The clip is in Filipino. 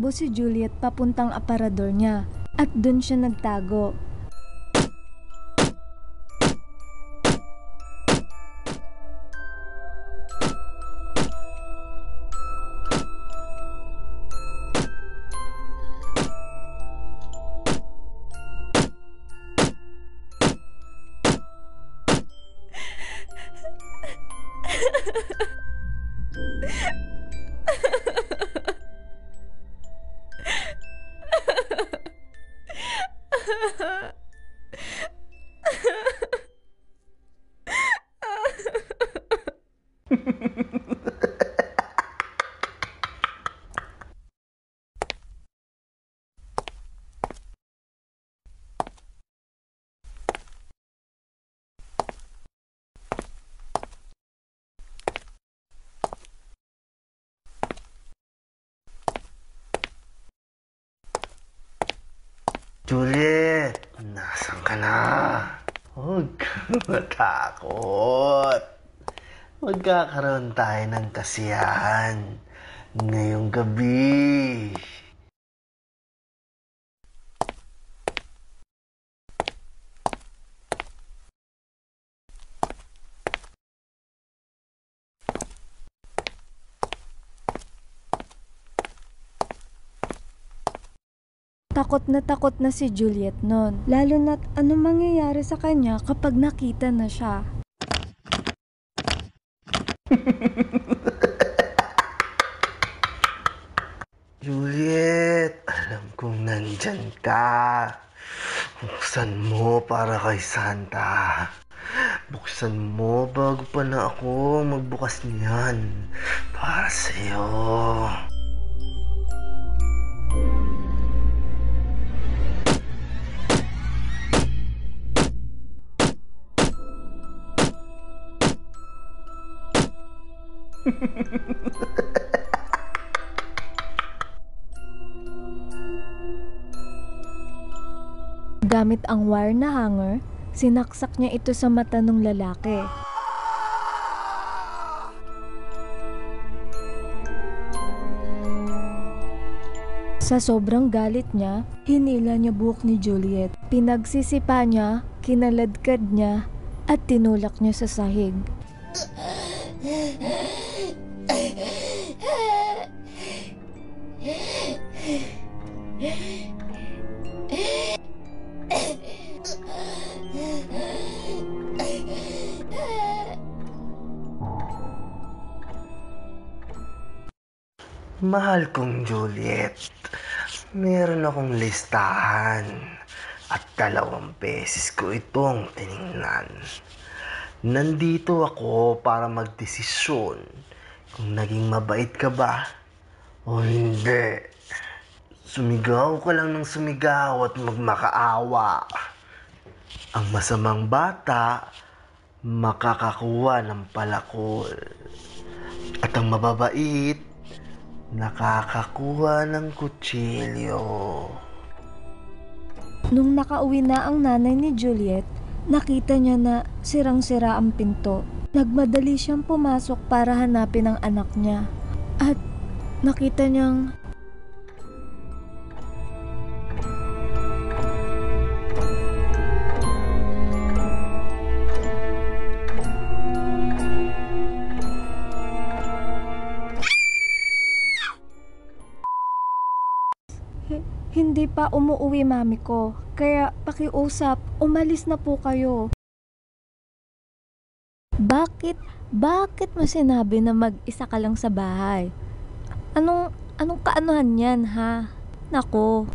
tumakbo si Juliet papuntang aparador niya at dun siya nagtago. Juliet, nasan ka na? Huwag ka matakot. Magkakaroon tayo ng kasiyahan ngayong gabi. Takot na si Juliet nun, lalo na't ano mangyayari sa kanya kapag nakita na siya. Juliet, alam kong nandyan ka. Buksan mo para kay Santa. Buksan mo bago pa na ako magbukas niyan para sa'yo. Gamit ang wire na hanger, sinaksak niya ito sa mata ng lalaki. Sa sobrang galit niya, hinila niya buhok ni Juliet. Pinagsisipa niya, kinaladkad niya, at tinulak niya sa sahig. Mahal kong Juliet, meron akong listahan at 2 beses ko itong tiningnan. Nandito ako para magdesisyon kung naging mabait ka ba o hindi. Sumigaw ka lang ng sumigaw at magmakaawa. Ang masamang bata makakakuha ng palakol at ang mababait nakakakuha ng kutsilyo. Nung nakauwi na ang nanay ni Juliet, nakita niya na sirang-sira ang pinto. Nagmadali siyang pumasok para hanapin ang anak niya. At nakita niyang hindi pa umuuwi mami ko. Kaya pakiusap, umalis na po kayo. Bakit mo sinabi na mag-isa ka lang sa bahay? Anong kaanuhan yan, ha? Nako.